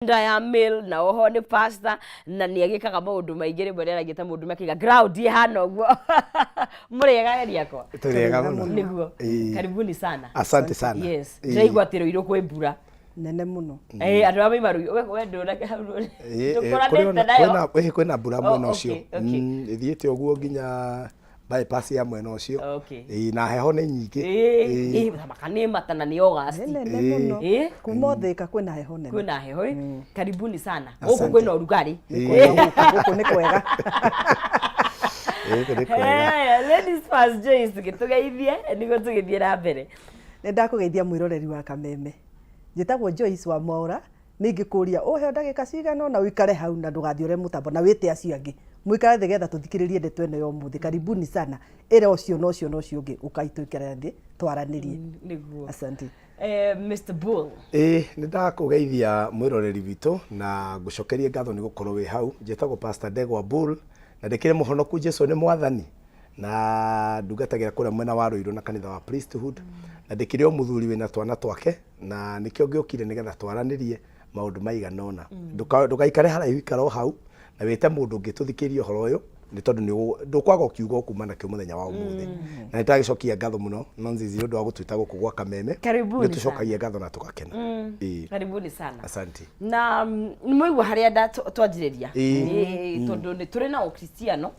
ya mail na oho ni pastor na ni agikaga maundu maingire mbere aragita mundu makiga ground ihana uguo murega yako turega muno niguo karibuni sana. Asante sana. Yes ndaigwa atiro iro kwe mbura nene muno andu aba maru we ndona kwena mbura muno cio ithiete oguo nginya bypass ya mwena ucio na heho ni nyingi makane matana ni August kuma thika kwena heho nene kwena heho karibuni sana huko kwena urugari huko ni kwega ladies first Joyce gitugeithie nigo tugithie na mbere ndakugeithia mwiroreri wa Kameme njitagwo Joyce wa Mwaura ningikuria uhe ndagika cigano na uikare hau na ndugathiore mutambo na wite acio angi mwikare thigetha tuthikiririe ndeto eno yo muthi karibuni sana ere ocio nocio ungi ukaituikara ndi twaranirie niguo. Asante. Mr. Bull nindakugeithia mwiroreri witu na ngucokerie ngatho ni gukorwo wi hau njitagwo Pastor Ndegwa Bull na ndikire muhonoku Jesu ni mwathani na ndungatagira kuria mwena wa Ruiru na kanitha wa priesthood na ndikire o muthuri wina twana twake na nikio ngiokire nigetha twaranirie maundu maiganona ndugaikare haraihu ikaro hau na wete mundu ungituthikiria horo uyu ni tondu ni ndukwaga ukiuga kuma na kio muthenya wa umuthi na nitagicokia ngatho muno no nzizi ndu wa gutwita guku gwa Kameme karibuni tucokagia ngatho na tukakena karibuni sana. Asante. Na ni muigwa haria nda twanjiriria tondu ni turi na ukristiano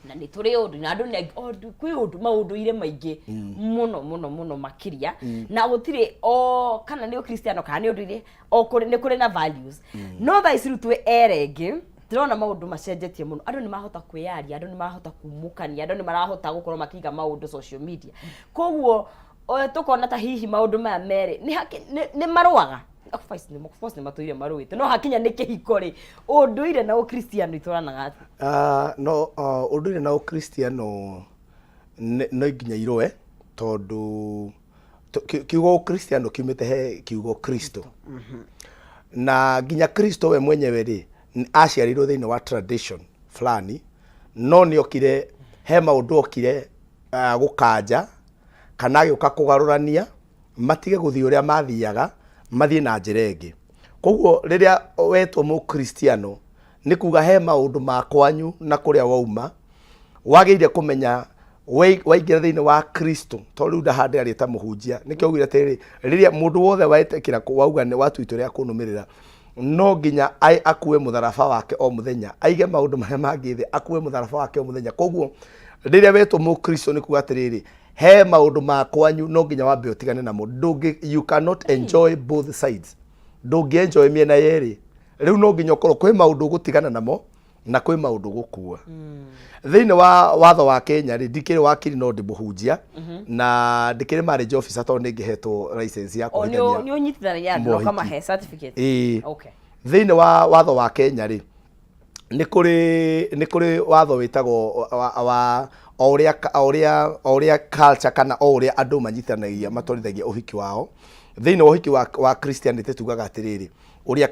na ni turi undu na andu ni kwi undu maunduire maingi muno makiria na gutire o kana ni ukristiano kana ni unduire o kuri na values no tha isiru twe erenge turona maundu macenjetie muno andu ni mahota kwiyaria andu ni mahota kumukania andu ni marahota gukorwo makiga maundu social media koguo tukona ta hihi maundu maya mere ni marwaga of ni matuire maruite no hakinya ni kihiko ri unduire na ukristiano ituranaga no unduire na ukristiano no nginya iroe tondu kiugo ukristiano kiumite he kiugo Kristo na nginya Kristo we mwenyewe ri aciarirwo thiini wa tradition fulani no ni okire he maundu okire gukanja kana giuka kugarurania matige guthii uria mathiaga mathie na njira ingi koguo riria wetwo mu Kristiano ni kuga he maundu makwanyu na kuria wauma wageire kumenya waingira thiini wa Kristo to riu ndahande ari ta muhunjia nikio gwira tiri riria mundu wothe waetekira wauga ni watu ria kunumirira no nginya akue mutharaba wake o muthenya aige maundu maria mangithi akue mutharaba wake o muthenya koguo riria wetwo mu Kristo ni kuga atiriri he maundu makwanyu no nginya wambe utigane namo you cannot enjoy both sides ndungi enjoy miena yeri riu no nginya ukorwo kwi maundu gutigana namo na kwi maundu gukua thiini wa watho wa Kenya ri ndikiri wakiri no ndi muhunjia na ndikiri marriage officer to ningihetwo license ya kuhithania ni unyitithanagia andu kama he certificate okay thiini wa watho wa Kenya ri ni kuri watho witagwo wa oria culture kana oria andu manyitanagia matorithagia uhiki wao thiini wa uhiki wa Christianity tugaga atiriri uria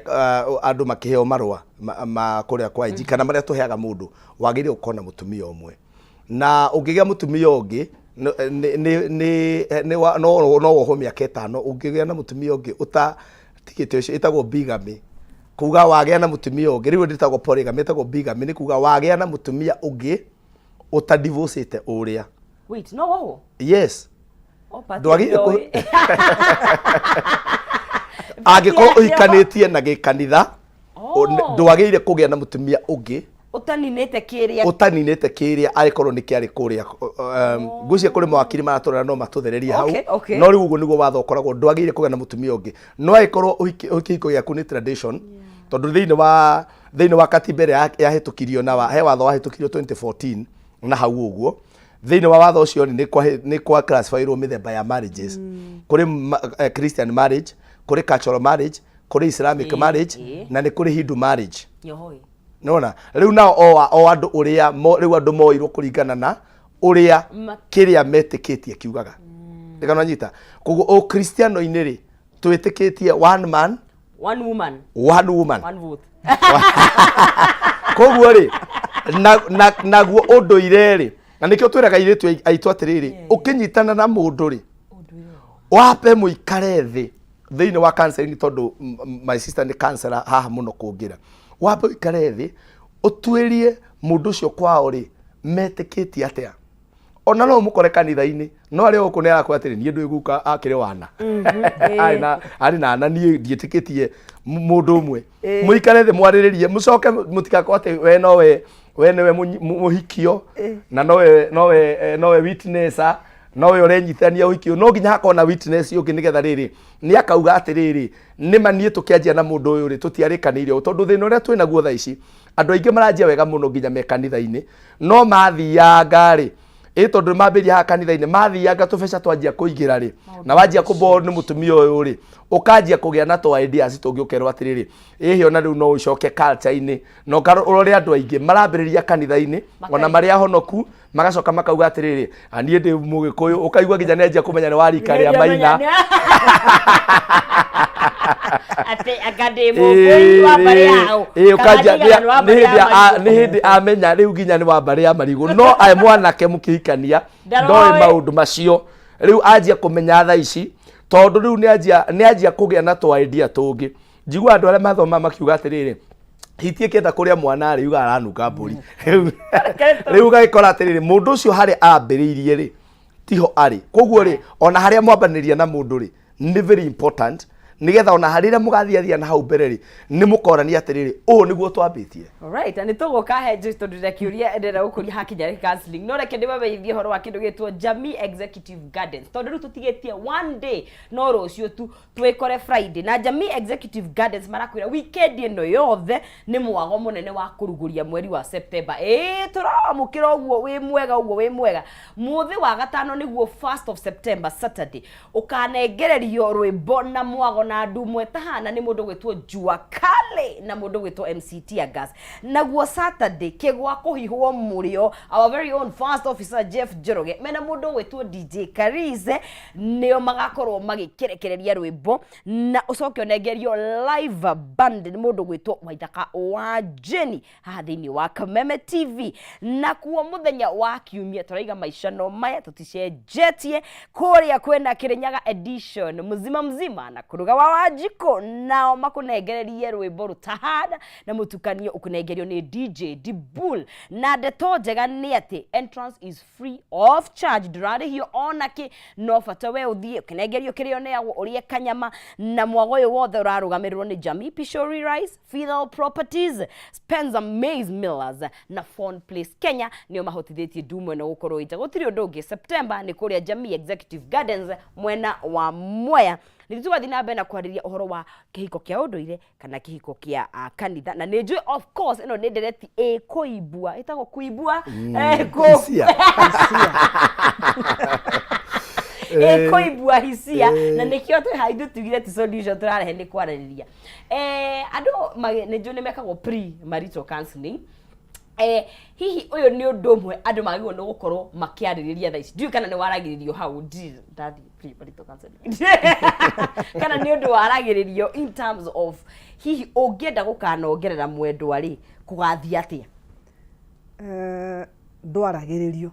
andu makiheo marwa kuria kwa inji kana maria tuheaga mundu wagire ukona mutumia umwe na ungigia mutumia ungi no woho miaka 5 ungigia na mutumia ungi utatigite ucio itagwo bigamy kuga wagia na mutumia ungi riu nditagwo polygamy itagwo bigamy ni kuga wagia na mutumia ungi utadivorcete uria wait no woho yes ndwagire agiko uikanitie na gikanitha ndwagire kugia na mutumia ungi utaninete kiria arikorwo ni kiari kuria ngucia kuri mawakiri maratorera no matuthererie hau no riu uguo niguo watho koragwo ndwagire kugia na mutumia ungi no aikorwo ukihiko yaku ni tradition tondu thiini wa katiba ya hitukirio na he watho wa hitukirio 2014 na hau uguo thiini wa watho ucio ni kwa classifyirwo mithemba ya marriages kuri Christian marriage kuri cultural marriage kuri Islamic marriage na ni kuri Hindu marriage nona riu nao o andu uria riu andu moirwo kuringana na uria kiria metikitie kiugaga ndikana nyita koguo o Kristiano ini ri twitikitie one man one woman one vote koguo ri naguo unduire ri na nikio twiraga iritu aitu atiriri ukinyitana na mundu ri wape muikare thi thiini wa counseling tondu my sister ni counselor haha muno kungira wambe ikare thi utwirie mundu ucio kwao ri metikitie atia ona no mukore kanitha-ini no ari uku ni arakwa atiri nie ndwiguka akire wana ari na nie ndietikitie mundu umwe muikare thi mwariririe mucoke mutikako ati we niwe muhikio na nowe witnesser nowe urenyithania uhikio no nginya hakona witness yungi nigetha riri ni akauga atiriri nima nie tukianjia na mundu uyu ri tutiarikanire tondu thina uria twina guo tha ici andu aingi maranjia wega muno nginya me kanitha-ini no mathianga ri tondu mambiria ha kanitha-ini mathianga tubeca twanjia kuigira ri na wanjia kubo ni mutumia uyu ri ukanjia kugia na to ideas tungi ukerwa atiriri ihi ona riu no ucoke culture-ini no urore andu aingi marambiriria kanitha-ini ona maria honoku magacoka makauga atiriri anie ndi mugikuyu ukaigua nginya nenjia kumenya ni warika ria maina ate akademo boy wa bariao ni hindi amenya riu nginya ni wa baria marigu no ai mwanake mukihikania ndoi maundu macio riu anjia kumenya tha ici tondu riu ni anjia kugia na to idea tungi njigua andu aria mathoma makiuga atiriri hitie kenda kuria mwana ari uga aranuka mburi riu gakora atiriri mundu ucio hari ambiriirie ri tiho ari koguo ri ona haria mwambaniria na mundu ri ni very important nigetha ona harira mugathiathia na hau mbere ri ni mukorania atiriri niguo twambitie. Alright, and tugoka heje tondu ndakiuria endera gukuria hakinya counseling no reke ndibabeithie horo wa kindu gitwo Jamii Executive Gardens tondu riu tutigetie one day no rucio tu twikore Friday na Jamii Executive Gardens marakwira weekend ino yothe ni mwago munene wa kuruguria mweri wa September turamukira uguo wi mwega muthi wa gatano niguo 1st of September Saturday ukanengererio rwimbo na mwago na andu mwe tahana ni mundu gwitwo Jua Kale na mundu gwitwo MC Tiagas naguo Saturday kigwa kuhihwo murio our very own first officer Jeff Joroge mena mundu gwitwo DJ Karize nio magakorwo magikirekereria rwimbo na ucoke onengerio live band ni mundu gwitwo Waithaka wa Jenny haha thiini wa Kameme TV na kuo muthenya wa kiumia turaiga maisha no maya tuticenjetie kuria kwena Kirinyaga edition mzima na kuruga wa Wajiko nao makunengererie rwimbo rutahana na mutukanio ukunengerio ni DJ Dibul na ndeto njega ni ati entrance is free of charge ndurarihio onaki no bata we uthie ukunengerio kirio neagwo urie kanyama na mwago uyu wothe urarugamirwo ni Jamii Pishori Rice Fidel Properties Spencer Maize Millers na Phone Place Kenya nio mahotithitie dumwe na gukorwo ita gutiri undu ungi September ni kuria Jamii Executive Gardens mwena wa Mwea nitugathi na mbere na kwariria uhoro wa kihiko kia unduire kana kihiko kia kanitha na ninjui of course ino ni ndereti kuibua itago kuibua kuibua hisia na nikio tu haidu tugire ti solution turarehe ni kwarariria andu ninjui ni mekagwo pre marital counseling hihi uyu ni undu umwe andu magirwo no gukorwo makiaririria tha ici ndiu kana ni waragiririo hau ndathi pre marital counseling kana ni undu waragiririo in terms of hihi ungienda gukanongerera mwendwa ri kugathia atia ndwaragiririo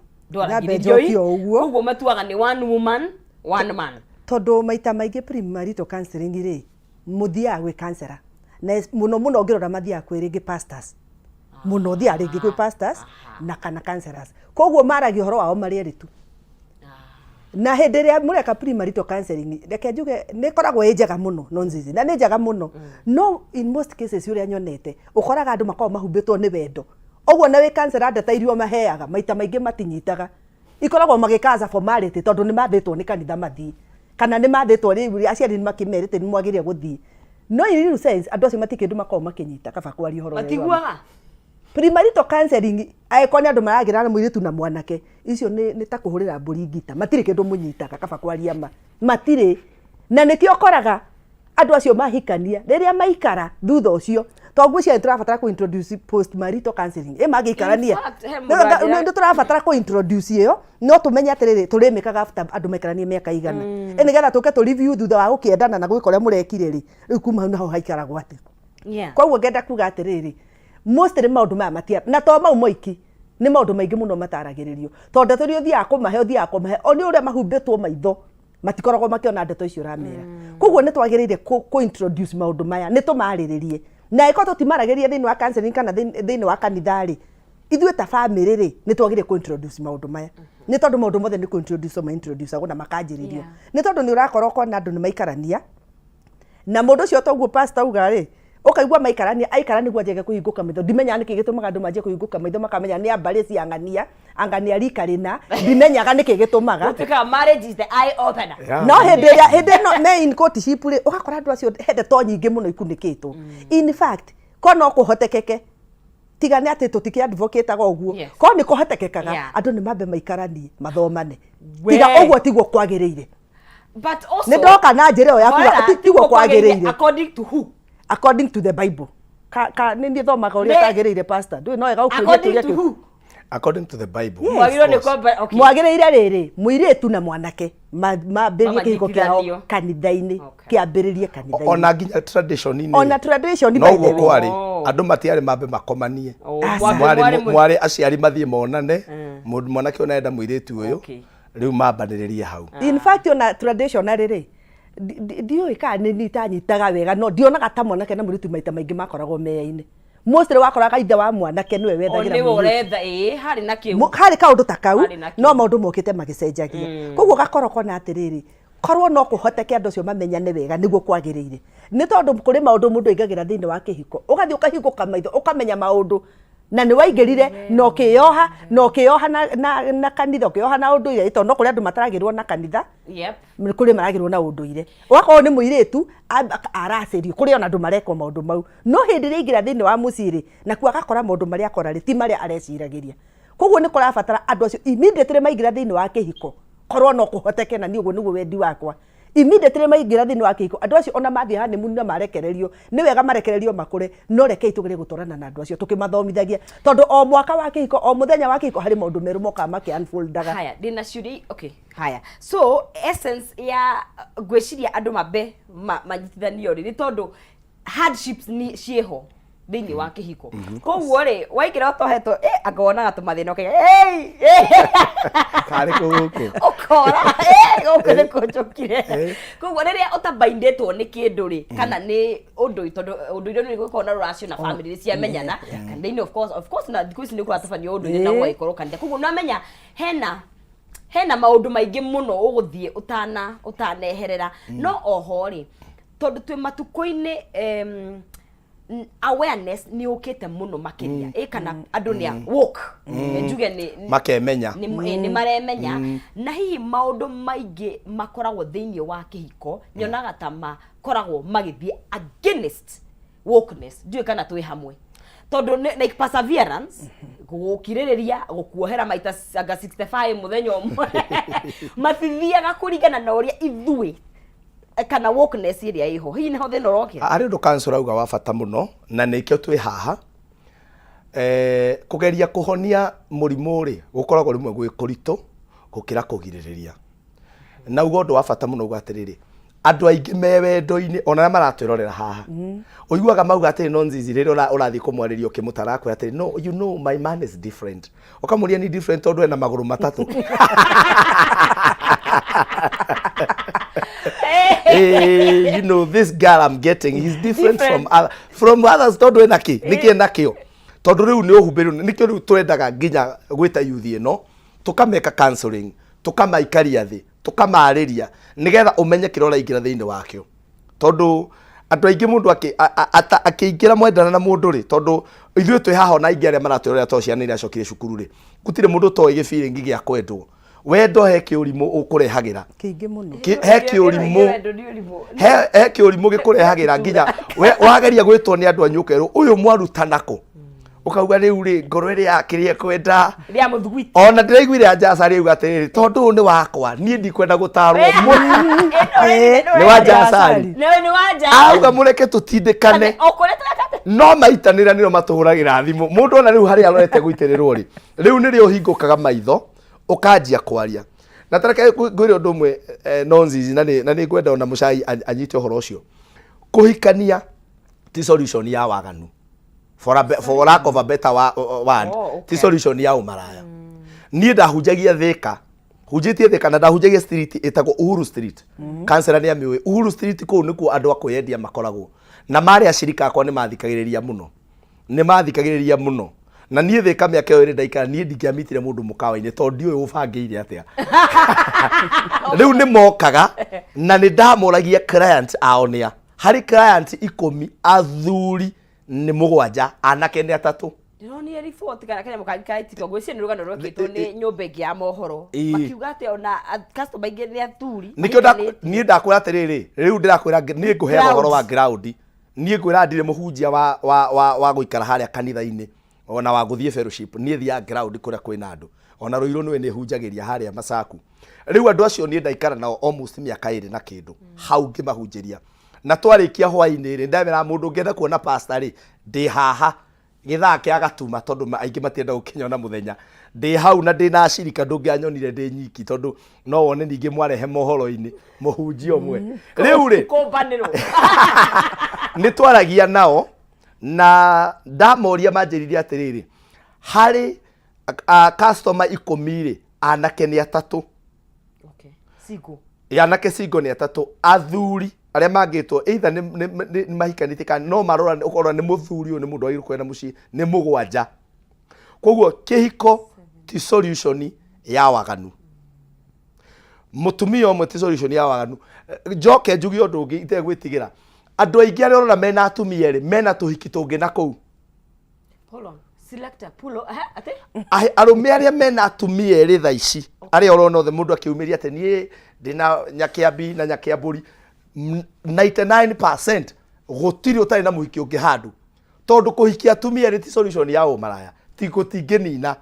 uguo matuaga ni one woman one man tondu maita maingi pre-marital counseling ri muthia gwi counselor na muno ngirora mathia kwiringi pastors muno thia ringi kwi pastors na kana counselors koguo maragio horo wao mari eritu na hindi ria mureka pre-marital counseling reke njuge ni koragwo njega muno no nzizi na ni njega muno no in most cases uria nyonete ukoraga andu makao mahumbitwo ni wendo oguo na wi counselor ndatairio maheaga maita maingi matinyitaga ikoragwo magikaza formality tondu ni mathitwo ni kanitha mathii kana ni mathitwo ri aciari ni makimerite ni mwagiria guthii no in real sense andu acio matikindu makao makinyita kaba kwari horo matiguaga pre-marital counseling aikoni andu maragira na muiritu na mwanake icio ni ta kuhurira mburi ngita matire kindu munyitaga kaba kwaria matire na nikio koraga andu acio mahikania riria maikara thutha ucio tongu cia turabatara ku introduce post marital counseling magikarania ndio turabatara ku introduce iyo no tumenye atiriri turimikaga after andu maikarania miaka igana nigetha tuke tu review thutha wa gukiendana na gwikora murekire ri riu kuma naho haikara gwate koguo ngenda kuga atiriri mostly maundu maya matia na to mau moiki ni maundu maingi muno mataragiririo tondu turi uthia kumahe oni uria mahumbitwo maitho matikoragwo makiona ndeto icio ramera koguo nĩ twagĩrĩire ku introduce maũndũ maya nĩ tũmarĩrĩrie na ĩko tũtimaragĩria thĩinĩ wa counseling kana thĩinĩ wa kanitha rĩ ithuĩ ta family rĩ nĩ twagĩrĩire ku introduce maũndũ maya nĩ tondũ maũndũ mothe nĩ ku introduce agwo na makanjĩrĩrio nĩ tondũ nĩ ũrakora kona andũ nĩ maikarania na mũndũ ũcio toguo pastor uga rĩ ukaigua maikarania aikara nĩguo anjege kũhingũka maitho ndimenya nĩkĩ gĩtũmaga andũ manjie kũhingũka maitho makamenya nĩ ambarĩ cia angania rika rĩna ndimenyaga nĩkĩ gĩtũmaga gũtuĩka marriage is the eye opener no hĩndĩ ĩno me in courtship rĩ ũgakora andũ acio hende to nyingĩ mũno ikunĩkĩtwo in fact ko no kũhotekeke tiga nĩ atĩ tũtikĩ advocate ũguo ko nĩ kũhotekekaga andũ nĩ mambe maikaranie mathomane tiga ũguo tiguo kwagĩrĩire but also nĩ ndoka na njĩra ĩyo yaku tiguo kwagĩrĩire according to who according to the Bible nĩ niĩ thomaga ũrĩa tagĩrĩire pastor ndũĩ no wega ũkũria kĩu according to the Bible mwagĩrĩire rĩrĩ mũirĩtu na mwanake mambĩrĩrie kĩhiko kĩao kanitha-inĩ kĩambĩrĩrie kanitha-inĩ ona nginya tradition-inĩ ona tradition by the way no kwari andũ matiarĩ mambe makomanie mwarĩ aciari mathiĩ monane mwanake ona enda mũirĩtu ũyũ rĩu mambanĩrĩrie hau in fact ona tradition rĩrĩ ndiũĩ kana nĩ nitanyitaga wega no ndionaga ta mwanake na mũirĩtu maita maingĩ makoragwo meyaine mostly wakoraga ithe wa mwanake niwe wethagira mũirĩtu harĩ na kĩu harĩ kaũndũ ta kau no maũndũ mokĩte magĩcenjagia koguo gakoroko na atĩrĩrĩ korwo no kũhoteke andũ acio mamenyane wega nĩguo kwagĩrĩire nĩ tondũ kũrĩ maũndũ mũndũ aingagĩra thĩinĩ wa kĩhiko ũgathiĩ ũkahingũka maitho ũkamenya maũndũ na nĩ waingĩrire no kĩoha na kanitha kĩoha na ũndũire tondũ no kũrĩ andũ mataragĩrwo na kanitha kũrĩ maragĩrwo na ũndũire ũgakorwo nĩ mũirĩtu aracĩrio kũrĩ ona andũ marekwo maũndũ mau no hĩndĩ ĩrĩa aingĩra thĩinĩ wa mũciĩ nakuo agakora maũndũ marĩa akora ti marĩa areciragĩria koguo nĩ kũrabatara andũ acio immediately maingĩra thĩinĩ wa kĩhiko korwo no kũhoteke na niĩ ũguo nĩguo wendi wakwa immediately maingĩra thĩinĩ wa kĩhiko andũ acio ona mathiĩ honeymoon na marekererio nĩ wega marekererio makũre no rekei tũgerie gũtwarana na andũ acio tũkĩmathomithagia tondũ o mwaka wa kĩhiko o mũthenya wa kĩhiko harĩ maũndũ merũ mokaga makĩ unfoldaga haya ndĩna ciũria okay haya so essence ya gwĩciria andũ mambe manyitithanio rĩ nĩ tondũ hardships ni ciĩho thĩinĩ wa kĩhiko koguo rĩ waingĩra ũtohetwo akaonaga tũmathĩna okay karĩ gũkũ ukora gũkũ nĩ kũnjũkire koguo rĩrĩa ũtabaindĩtwo nĩ kĩndũ rĩ kana nĩ ũndũ tondũ ũndũire nĩ gũkorwo na rũracio na family nĩ ciamenyana kanitha-inĩ of course na thikũ ici nĩ kũratabanio ũndũire na gũgĩkorwo kanitha koguo nĩwamenya hena maũndũ maingĩ mũno ũgũthiĩ ũtaneherera no oho rĩ tondũ twĩ matukũ-inĩ awareness ni ukite muno makiria kana andu ni woke njuge ni makemenya ni maremenya na hihi maundu maingi makoragwo thiini wa kihiko nyonaga ta makoragwo magithie against wokeness njuge kana twi hamwe tondu like perseverance gukiririria gukuohera maita anga 65 muthenya umwe matithiaga kuringana na uria ithui kana wokeness iria iho hihi naho thina urokira ari ndu council auga wa bata muno na nikio twi haha kugeria kuhonia murimu ri gukoragwo rimwe gwi kuritu gukira kugiririria na ugo ndu wa bata muno ugatiriri andu aingi me wendo-ini ona maratwirorera haha uiguaga mauga atiri no nzizi riri urathi kumwaririo kimutarakwe atiri no you know my man is different okamuria ni different tondu ena maguru matatu hey, you know this girl I'm getting he's different from others tondu ena ki niki ena kio tondu riu ni uhumbiru nikio riu twendaga nginya gwita youth ino tukameka counseling tukamaikaria thi tukamariria nigetha umenye kirora ingira thiini wakio tondu andu aingi mundu akiingira mwendana na mundu ri tondu ithuĩ twi haha na ingi aria maratwirorera to ciana iria acokire cukuru ri gutire mundu to igi feeling gia kwendwo wendo he kiurimu ukurehagira kiingi muno he kiurimu he kiurimu gikurehagira nginya wageria gwitwo ni andu anyukeru uyu mwarutanako ukauga riu ri ngoro iri yakirie kwenda ria muthugwiti ona ndiraiguire ajaca riu gatiriri tondu ni wakwa nie ndikwenda gutarwo ni wajaca ni wajaca auga mureke tutindikane no maitanira niro matuhuragira thimu mundu ona riu hari arorete guitirirwo ri riu ni rio hingukaga maitho ukanjia kwaria na tareke ngwire undu umwe nonzizi na ni ngwenda ona mucai anyite uhoro ucio kuhikania ti solution ya waganu for lack of a better word ti solution ya umaraya nie ndahunjagia thika hunjitie thĩ kana ndahunjagia street ĩtagwo Uhuru Street. Kansela nĩ amĩũĩ. Uhuru Street kũu nĩkuo andũ a kwĩyendia makoragwo. Na marĩ acirika akwa nĩ mathikagĩrĩria mũno. Nĩ mathikagĩrĩria mũno. Na niĩ thĩ kamĩaka ĩyo ĩrĩ ndaikara niĩ ndingĩamitire mũndũ mũkawa-inĩ tondũ ndiũĩ ũbangĩire atĩa. Rĩu nĩ mokaga na nĩ ndamũragia client ao nĩa. Harĩ client 10 athuri nĩ 7 anake nĩ 3. Ndĩronire report kana Kenya mũkangĩkaitĩka gwĩciria nĩ rũgano rwĩkĩtwo nĩ nyũmba ĩngĩ ya mohoro makiuga atĩ ona customer aingĩ nĩ athuri. Nikĩo niĩ ndakwĩra atĩrĩrĩ rĩu ndĩrakwĩra niĩ ngũhe ũhoro wa ground. Niĩ ngwĩra ndirĩ mũhunjia wa gũikara harĩa kanitha-inĩ ona wa gũthiĩ fellowship niĩ thiaga ground kũrĩa kwĩna andũ. Ona Rũirũ nĩwe nĩ hunjagĩria harĩa Masaku. Rĩu andũ acio niĩ ndaikara nao almost mĩaka 2 na kĩndũ. Hau ngĩmahunjĩria. Na twarĩkia hwaĩ-inĩ rĩ ndamera mũndũ ũngĩenda kuona pastor rĩ ndĩ haha gĩthaa kĩa gatuma tondũ aingĩ matienda gũkinyona mũthenya ndĩ hau na ndĩ na acirika ndũngĩanyonire ndĩ nyiki tondũ no wone ningĩ mwarehe mohoro-inĩ mũhunjia ũmwe rĩu rĩ nĩ twaragia nao na ndamoria manjĩrire atĩrĩrĩ harĩ customer 10 rĩ anake nĩ 3. Okay. Single. Anake single nĩ 3 athuri arĩa mangĩtwo either nĩ mahikanĩtie kana no marora ũkorwo nĩ mũthuri ũyũ nĩ mũndũ wagĩrĩirwo kwenda mũciĩ nĩ 7. Koguo kĩhiko ti solution ya waganu. Mũtumia ũmwe ti solution ya waganu. Njoke njugi ũndũ ũngĩ itegwĩtigĩra. Andũ aingĩ arĩa ũrona mena atumia erĩ mena tũhiki tũngĩ na kũu. Hold on. Selector pulo ate? Arũme arĩa mena atumia erĩ thaa ici. Arĩa ũrona othe mũndũ akiumĩria atĩ niĩ ndĩna nyakĩambi na nyakĩambũri 99% gũtirĩ ũtarĩ na mũhiki ũngĩ handũ tondũ kũhikia atumia erĩ ti solution ya ũmaraya ti gũtingĩnina.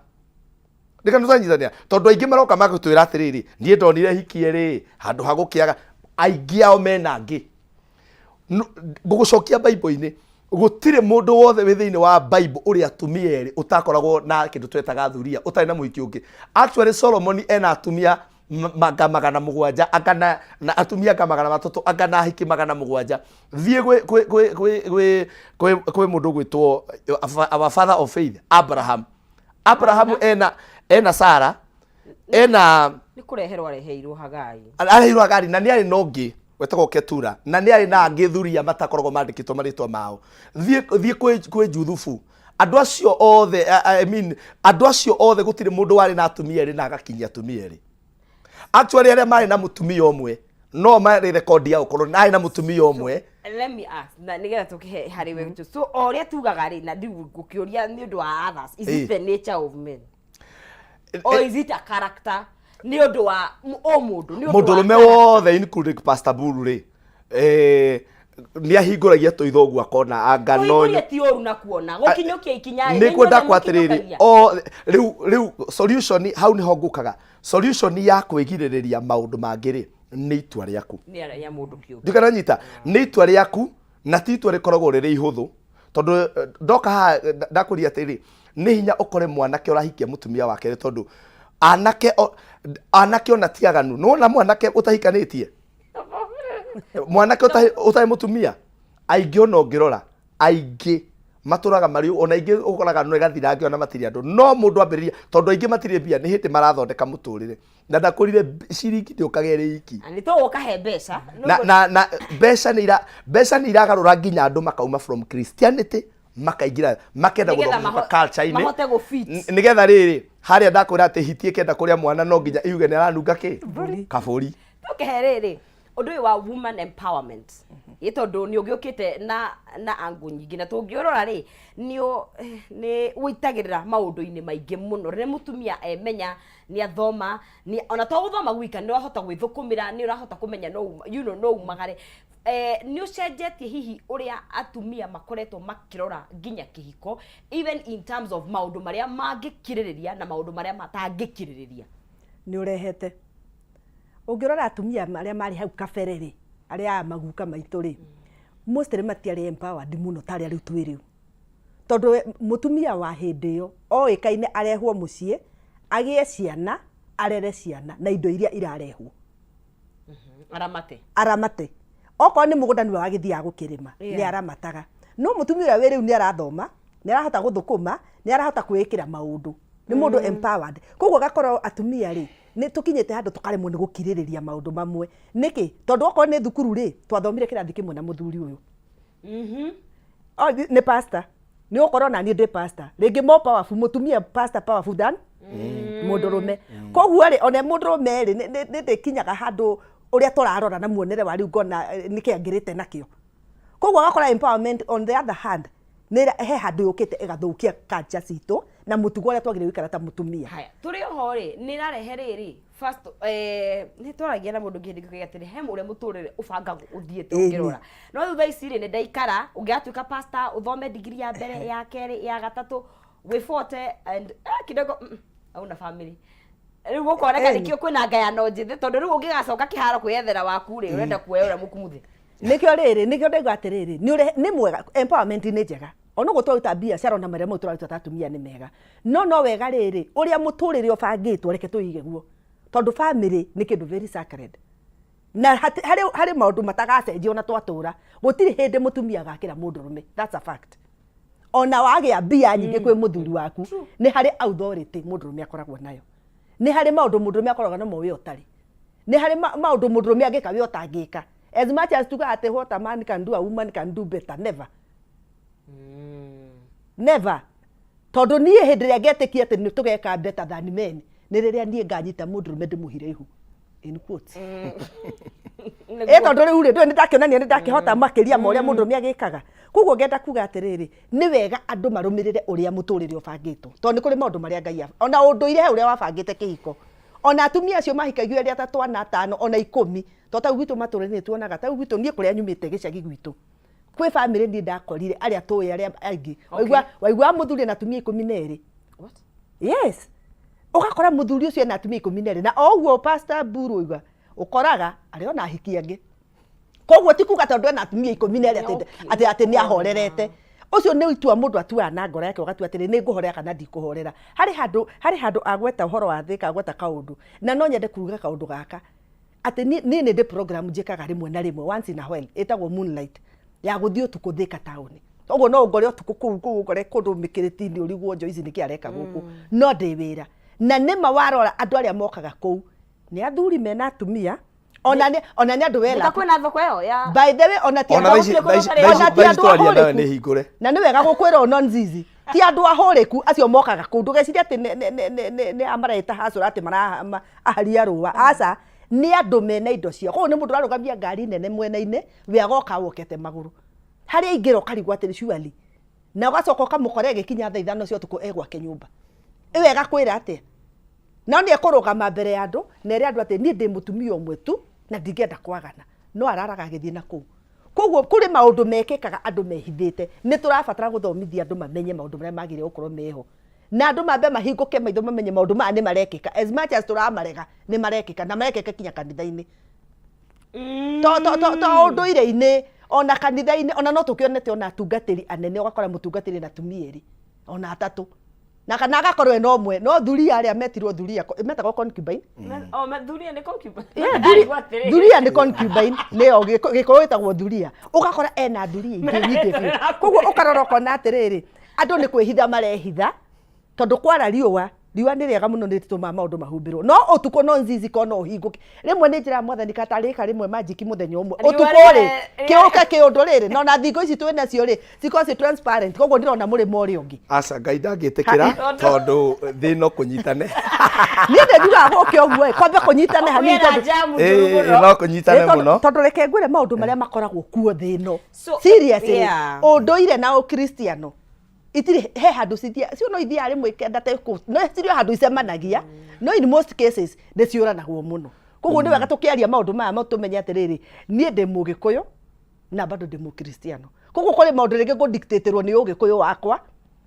Ndikana tũnyitania tondũ aingĩ maroka magũtwĩra atĩrĩrĩ niĩ ndonire hiki erĩ handũ ha gũkĩaga aingĩ ao mena ngĩ. Ngũgũcokia Bible-inĩ gũtirĩ mũndũ wothe wĩ thĩinĩ wa Bible ũrĩa atumia erĩ utakoragwo na kĩndũ twetaga thuria ũtarĩ na mũhiki ũngĩ. Actually Solomon ena atumia magana 7 akana na atumia magana 3 akana hiki magana 7 thiĩ kwĩ mũndũ gwĩtwo our father of faith Abraham ena Sarah ena nĩ kũreherwo areheirwo Hagai na nĩ arĩ no ngĩ wetagwo Ketura na nĩ arĩ na angĩ thuria matakoragwo mandĩkĩtwo marĩtwa mao thiĩ kwĩ Juthufu. Andũ acio othe andũ acio othe gũtirĩ mũndũ warĩ na atumia erĩ na agakinyia atumia erĩ. Actually arĩa marĩ na mũtumia ũmwe no marĩ record ya ũkorwo na na mũtumia ũmwe. Let me ask na nigetha tukihe harĩ we so oria tugaga rĩ na ngũkĩũria nĩ ũndũ wa others is it the nature of men or is it a character nĩ ũndũ wa mũndũ nĩ ũndũ wa mũndũrũme wothe including Pastor Buru rĩ nĩ ahingũragia tũitho ũguo akona anga no ti ũru na kuona gũkinyũkia ikinya nĩ kwenda kwatirĩrĩ o rĩu solution hau nĩho ngũkaga solution ya kwĩgirĩrĩria maũndũ mangĩ rĩ nĩ itua rĩaku nĩ ya mũndũ kĩũmbe ndikananyita nĩ itua rĩaku na ti itua rĩkoragwo rĩrĩ ihũthũ tondũ ndoka haha ndakũria atĩrĩ nĩ hinya ũkore mwanake ũrahikia mũtumia wake tondũ anake ona tiaganu nona mwanake ũtahikanĩtie mwanake ũtarĩ mũtumia aingĩ ona ũngĩrora aingĩ matũraga marĩ ona aingĩ ũkoraga no ĩgathirange ona matirĩ andũ no mũndũ ambĩrĩria tondũ aingĩ matirĩ mbia nĩ hĩndĩ marathondeka mũtũrĩre na ndakũrire ciringi ndĩũkagere iki nĩ to ũkahe mbeca na mbeca nĩ iragarũra nginya andũ makauma from Christianity makaingĩra makenda gũthoma culture-inĩ nĩgetha rĩrĩ harĩa ndakwĩra atĩ hitie kenda kũrĩa mwana no nginya iuge nĩ aranunga kĩ kabũri tukehe rĩrĩ ũndũ ũyũ wa woman empowerment tondũ nĩ ũgĩũkĩte na angu nyingĩ na tũngĩũrora rĩ nĩ wĩitagĩrĩra maũndũ-inĩ maingĩ mũno rĩrĩa mũtumia emenya nĩ athoma ona to gũthoma gwika nĩ ũrahota gwĩthũkũmĩra nĩ ũrahota kũmenya no umagare nĩ ũcenjetie hihi ũrĩa atumia makoretwo makĩrora nginya kĩhiko even in terms of maũndũ marĩa mangĩkirĩrĩria na maũndũ marĩa matangĩkirĩrĩria nĩ ũrehete ũngĩrora atumia marĩa marĩ hau kabere rĩ arĩa maguka maitũ rĩ mostly matiarĩ empowered mũno tarĩ rĩu twĩ rĩu tondũ mũtumia wa hĩndĩ ĩyo oĩkaine arehwo mũciĩ agĩe ciana arere ciana na indo iria irarehwo aramate okorwo nĩ mũgũnda nĩwe wagĩthiaga gũkĩrĩma nĩ aramataga no mũtumia ũrĩa wĩ rĩu nĩ arathoma nĩ arahota gũthũkũma nĩ arahota kwĩĩkĩra maũndũ nĩ mũndũ empowered koguo gakorwo atumia rĩ nä tå kinyä te handå tå karemwo nä gå kirä rä ria maå ndå mamwe nä kä tondå okorwo nä thukuru rä twathomire kä rathi kä mwe na må thuri å yå nä pastor nä å korwo naniä ndä pastor rä ngä mo powerful må tumia pastor powerful than må ndå rå me koguo rä ona må ndå rå me rä nä ndä kinyaga handå å rä a tå rarora na muonere wa rä u ngona nä kä angä rä te nakä o koguo agakora empowerment on the other hand he handå yå kä te ĩgathå kia culture citå na må tugo å rä a twagä rä gå ikara ta må tumia tå rä oho rä nä rarehe rä rä nä twaragia na må ndå ngä ndä atä he å rä a må tå rä re å bangagwo å thiä te å ngä rora no thutha ici rä nä ndaikara å ngä atuä ka pastor å thome digiri ya mbere ya kerä ya gatatå wä bote kidogo au na family rä u gå koneka nä kä o kwä na ngayano njä thä tondå rä u å ngä gacoka kä haro kwä ethera waku rä å renda kuoya å rä a må kumuthä nä kä o rä rä nä kä o ndaiga atä rä rä nä mwega empowerment nä njega ona gå twaruta biacara ona marä a mau tå raruta ta atumia nä mega no wega rä rä å rä a må tå rä re å bangä two reke tå ige guo tondå family nä kä ndå very sacred na harä maå ndå matagacenjia ona twatå ra gå tirä hä ndä må tumia gakä ra må ndå rå me that's a fact ona wagä a mbia nyingä kwä må thuri waku nä harä authority må ndå rå me akoragwo nayo nä harä maå ndå må ndå rå me akoragwo namo wä otarä nä harä maå ndå må ndå rå me angä ka wä otangä ka as much as tuga atä what a man can do a woman can do better never never tondå niä hä ndä ä rä a ngetä kia atä nä tå geka better than men nä rä rä a niä nganyita må ndå rå me ndä må hire ihu tondå rä u rä ndå nä ndakä onania nä ndakä hota makä ria ma å rä a må ndå rå me agä kaga koguo ngenda kuga atä rä rä nä wega andå marå mä rä re å rä a må tå rä re å bangä two tondå nä kå rä maå ndå marä a ngai ona å ndå ire he å rä a wabangä te kä hiko ona atumia acio mahikagio erä ta twana atano ona 10 to tau gwitå matå rä nä tuonaga tau gwitå niä kå rä a nyumä te gä cagi gwitå kwä bamĩrĩ niĩ ndakorire arĩa tũĩ arĩa aingĩ waigua mũthuri na atumia 12 yes ũgakora mũthuri ũcio na atumia 12 na oguo pastor Mburu uga ũkoraga arĩ ona ahiki angĩ koguo ti kuga tondũ ena atumia 12 atĩ nĩ ahorerete ũcio nĩ itua mũndũ atuaga na ngoro yake ũgatua atĩrĩ nĩ ngũhorera kana ndikũhorera harĩ handũ agweta ũhoro wa thĩ agweta kaũndũ na no nyende kuruga kaũndũ gaka atĩ niĩ nĩ ndĩ program njĩkaga rĩmwe na rĩmwe once in a while ĩtagwo moonlight ya guthio tukuthika tauni ogo no ngore tuku kuu ngore kundu mikiriti-ini urigwo njo ici niki areka guku no ndi wira na nima warora andu aria mokaga kuu ni athuri mena atumia ona ni andu wela kwina thoko yo ya by the way ona ti andu ahuriku ni hingure na ni wega gukwira ono nzizi ti andu ahuriku acio mokaga kuu ndugeciria ati ni amareta hacura ati mara aharia ruwa aca ni andu mena indo cio koguo ni mundu arugamia ngari nene mwena-ini we agoka wokete maguru haria ingiro karigwa atiri surely na ugacoka ukamukore agikinya thaa 5 cio tuko egwake nyumba wega kwira atia no ni ekurugama mbere ya andu na eri andu ati ni ndi mutumia umwe tu na ndingenda kwagana no araraga agithie na kuu koguo kuri maundu mekikaga andu mehithite ni turabatara guthomithia andu mamenye maundu maria magire gukorwo meho na andu mambe mahinguke maitho mamenye maundu maya ni marekika as much as turamarega ni marekika na marekika kinya kanitha-ini to unduire-ini ona kanitha-ini ona no tukionete ona atungatiri anene ugakora mutungatiri na tumieri ona atatu na kana agakorwo eno mwe no thuria aria metirwo thuria metagwo concubine thuria ni concubine thuria ni concubine nio gikuyu itagwo thuria ugakora ena thuria ingĩ nyingĩ biũ koguo ukarora ukona atirĩrĩ andu ni kwĩhitha marehitha tondu kwara riũa nĩ rĩega mũno nĩ rĩtũmaga maũndũ mahumbĩrwo no ũtukũ no nzizi kono ũhingũke rĩmwe nĩ njĩra mwathani katarĩka rĩmwe manjiki mũthenya ũmwe ũtukũ rĩ kĩũke kĩũndũ rĩrĩ no na thingo ici twĩ nacio rĩ cikorwo ci transparent koguo ndĩrona mũrĩmo ũrĩa ũngĩ aca Ngai ndangĩtĩkĩra tondũ thĩ no kũnyitane niĩ nĩndugaga gũke ũguo kwambe kũnyitane hanini no kũnyitane mũno tondũ reke ngwĩre maũndũ marĩa makoragwo kuo thĩ ĩno seriously ũndũire na ũkristiano itiri he handu cithia cio no ithia rimwe kenda te no cirio handu icemanagia no in most cases nĩ ciũranagwo mũno koguo nĩ wega tũkĩaria maũndũ maya tũmenye atĩrĩrĩ niĩ ndĩ mũgĩkũyũ na bado ndĩ mũkristiano koguo kũrĩ maũndũ rĩngĩ ngũdictatĩrwo nĩ ũgĩkũyũ wakwa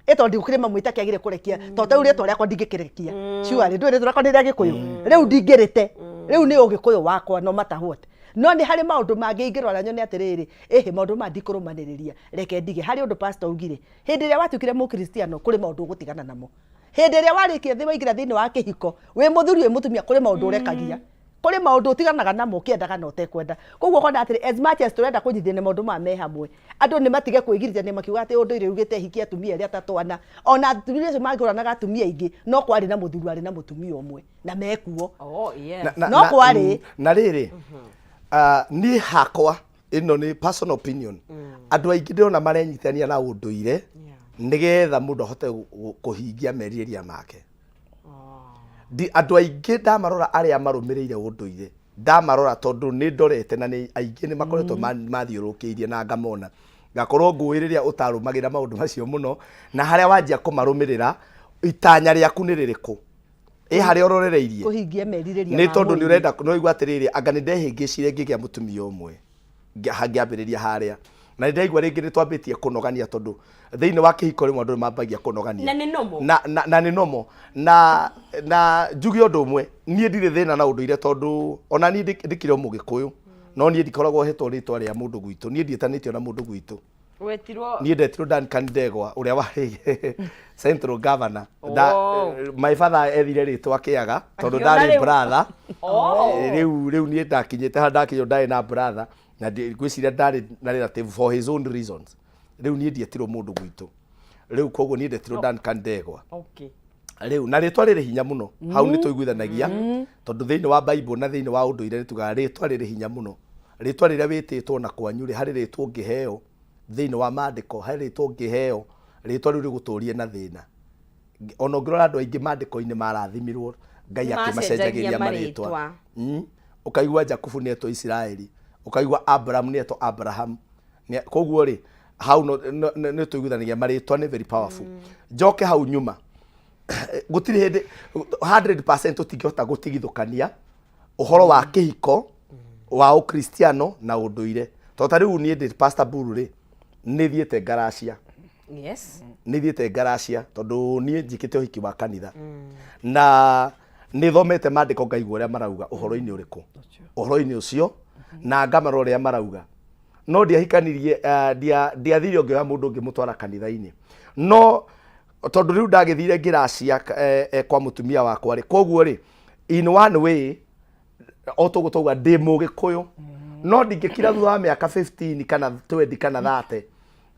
ĩtondũ ndigũkĩrĩ mamwĩta kĩagĩrĩ kũrekia tondũ tau rĩtwa rĩakwa ndingĩkĩrekia surely ndũĩ rĩtwa rĩakwa nĩ rĩa gĩkũyũ rĩu ndingĩrĩte rĩu nĩ ũgĩkũyũ wakwa no matter what no ni hari maundu mangi ingirora nyone atiriri maundu ma ndikurumaniriria reke ndige hari undu pastor ugire hindi ria watukire mukristiano kuri maundu gutigana namo hindi ria warikie thi waingira thini wa kihiko we muthuri we mutumia kuri maundu urekagia kuri maundu utiganaga namo kiendaga na utekwenda koguo kona atiri as much as turenda kunyithia maundu ma me hamwe andu ni matige kwigirithania makiuga ati unduire ugite hikia atumia iria tatwana ona atumia acio manguranaga atumia ingi no kwari na muthuri ari na mutumia umwe na mekuo no kwari na riri ni hakwa ino ni personal opinion andu aingi ndirona marenyitania na unduire nigetha mundu ahote kuhingia meriria make andu aingi ndamarora aria marumireire unduire ndamarora tondu ni ndorete na ni aingi ni makoretwo mathiurukiirie na ngamona ngakorwo nguiriria utarumagira maundu macio muno na haria wanjia kumarumirira itanya riaku ni ririku haria urorereirie kuhingia meriria ni tondu ni urenda no igwa atiriri anga ni ndehingicire ngigia mutumia umwe ngiambiriria haria na ndaigwa ringi ni twambitie kunogania tondu thiini wa kihiko rimwe andu mambagia kunogania na ni nomo na njugi undu umwe nie ndire thina na unduire tondu ona nie ndikire mugikuyu no nie ndikoragwo hetwo ritwa ria mundu gwitu nie ndietanitio na mundu gwitu nie ndetirwo Dan Kandegwa uria wari Central Governor my father ethire ritwa kiaga tondu ndari brother riu nie ndakinyite ha ndakinyo ndari na brother na ngwiciria ndari na relative for his own reasons riu nie ndietirwo mundu gwitu riu koguo nie ndetirwo Dan Kandegwa riu na ritwa riri hinya muno hau ni tuiguithanagia tondu thiini wa Bible na thiini wa unduire nituga ritwa riri hinya muno ritwa riria wititwo na kwanyuri hari ritwa ngiheo thiini wa mandiko hari ritwa ngiheo ritwa riu riguturie na thina ona ngirora andu aingi mandiko-ini marathimirwo Ngai akimacenjagiria maritwa ukaigua Jakubu neto Israeli ukaigua Abraham neto Abraham koguo ri hau no tuiguithanagia maritwa ni very powerful njoke hau nyuma gutiri hindi 100% utingihota gutigithukania uhoro wa kihiko wa ukristiano na unduire tondu riu nie ndi Pastor Buru ri ni thiete Galatia ni thiete Galatia tondu nie njikite uhiki wa kanitha na ni thomete mandiko ngaigua uria marauga uhoro-ini uriku uhoro-ini ucio na ngamaro uria marauga no ndiahikanirie ndiathirio ngioya mundu ngimutwara kanitha-ini no tondu riu ndagithire Galatia kwa mutumia wakwa ri koguo ri in one way otugutuga ndi mugikuyu no ndingikira thutha wa miaka 15 kana 20 kana 30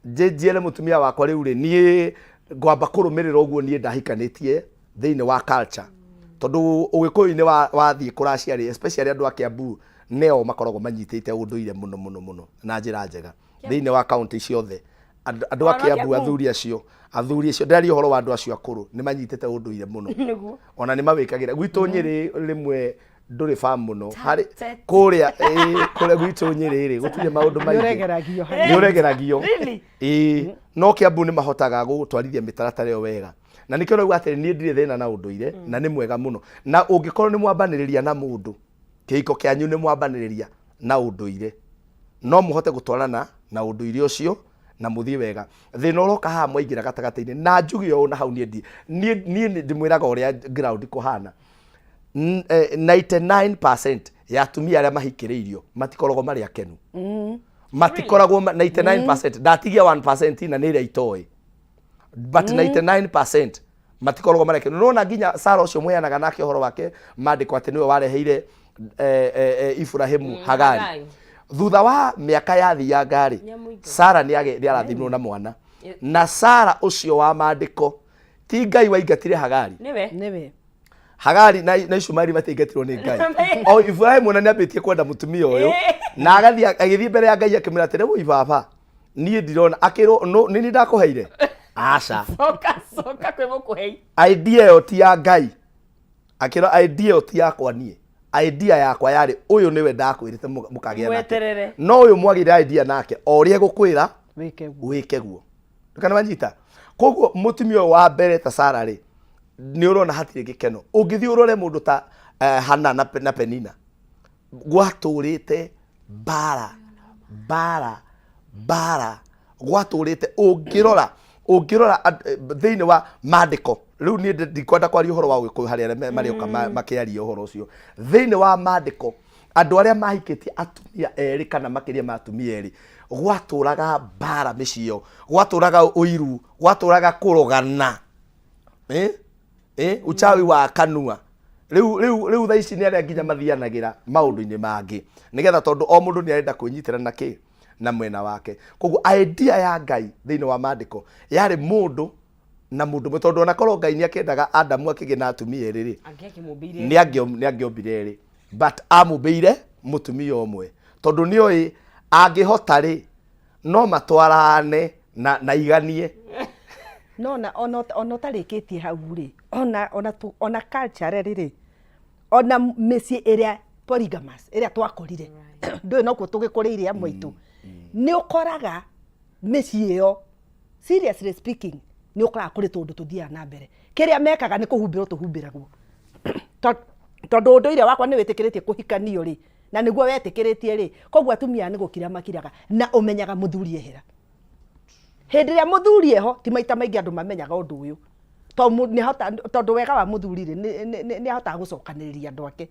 njiere mutumia wakwa riu ri nie ngwamba kurumirira uguo nie ndahikanitie thiini wa culture tondu ugikuyu-ini wathie kuracia ri especially andu a Kiambu neo makoragwo manyitite unduire muno na njira njega thiini wa county ciothe andu a Kiambu athuri acio ndari uhoro wa andu acio akuru ni manyitite unduire muno ona ni mawikagira gwitu Nyeri rimwe nduri fam muno hari kuria gwitu Nyeri ri gutire maundu maingi ni uregeragio no Kiambu ni mahotaga gutwarithia mitaratara yo wega na nikio rauga atiri nie ndire thina na unduire na ni mwega muno na ungikorwo ni mwambaniriria na mundu kihiko kianyu ni mwambaniriria na unduire no muhote gutwarana na unduire ucio na muthie wega thina uroka ha mwaingira gatagata-ini na njugi o na hau nie ndimwiraga uria ground kuhana 99% ya atumia aria mahikiriirio matikoragwo mari akenu matikoragwo 99% ndatigia 1% na ni ria itoi but 99% matikoragwo mari akenu no na nginya Sara ucio mweanaga nake uhoro wake mandiko ati niwe wareheire Ibrahimu Hagari thutha wa miaka yathia ngari Sara ni arathimirwo na mwana na Sara ucio wa mandiko ti Ngai waingatire Hagari niwe Hagari na Ishumari batingatirwo ni Ngai o Ibrahimu na niambitie kwenda mutumia uyu na agithie mbere ya Ngai akimira atire woi baba nie ndirona akirwo no nini ndakuheire aca soka kwe mukuhei idea yo ti ya Ngai akirwo idea yo ti yakwa nie idea yakwa yari uyu niwe ndakwirite mukagia nake no uyu mwagire idea nake orie gukwira wike guo ndukana manyita koguo mutumia wa mbere ta Sara ri ni urona hatire gikeno ungithii urore mundu ta Hana na Penina gwaturite bara gwaturite ungirora thiini wa mandiko riu ni ndikwenda kwaria uhoro wa gwikuyu haria marioka makiaria uhoro ucio thiini wa mandiko andu aria mahikitie atumia eri kana makiria ma atumia eri gwaturaga bara micio gwaturaga uiru gwaturaga kurogana uchawi wa kanua riu tha ici ni aria nginya mathianagira maundu-ini mangi nigetha tondu o mundu ni arenda kunyitira na ki na mwena wake. Koguo idea ya Ngai thiini wa maandiko yari mundu na mundu tondu ona korwo Ngai ni akendaga Adamu akigina atumia eriri ni angiombire eri but amumbeire mutumia omwe tondu ni oi angihota ri no matwarane na iganie no ona tarikitie hau ri ona culture riri ona mesi area polygamous area twakorire ndu no ko tugikuriire amwe itu ni ukoraga mesi iyo seriously speaking ni ukora kuri tondu tuthia na mbere kiria mekaga ni kuhumbira tuhumbiragwo tondu unduire wakwa ni witikiritie kuhikanio ri na niguo wetikiritie ri koguo atumia ni gukira makiraga na umenyaga muthuri ehera hindi ria muthuri eho ti maita maingi andu mamenyaga undu uyu tondu wega wa muthuri ri ni ahota gucokaniriria andu ake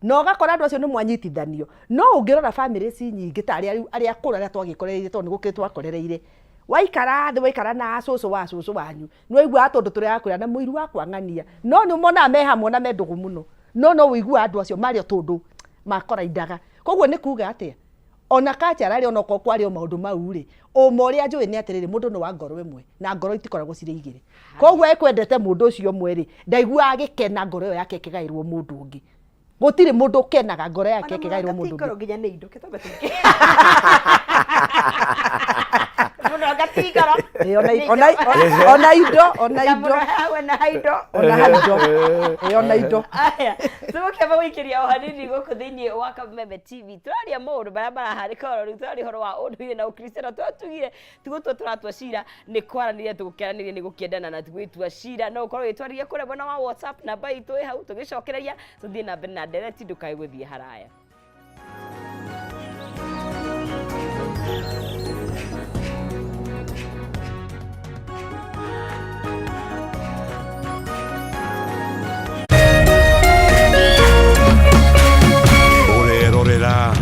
no gakora andu acio ni mwanyitithanio no ungirora families nyingi ta aria akuru aria twagikoreire tondu gukiri twakorereire waikara thi waikara na cucu wanyu ni waigua tondu turi akwira na muiru wakwa ng'ania no ni mona me hamwe na mendugu muno no wigua andu acio mario tondu makora indaga koguo ni kuga atia ona kacharari ona ko kwari o maundu mau ri o moria njui ni atiriri mundu no wa ngoro imwe na ngoro itikoragwo cire igiri koguo ekwendete mundu ucio mwe ri ndaigua agikena ngoro yake kigairwo mundu ungi gutiri mundu kenaga ngoro yake kigairwo mundu ungi ngoro nginya ni indo kitombe tingi muno gatigaro ona indo aya tuke ba wikiria o hanini guku thiini wa Kameme TV turaria maundu bara maraharika ro turi horo wa unduire na ukristiano twatugire tugutu turatwa cira ni kwaranire tugukeranirie ni gukiendana na tugwitua cira no ukorwo witwaririe kure bona wa WhatsApp na baitu hau tugicokereria tuthie na mbere na direct ndukai guthie haraya.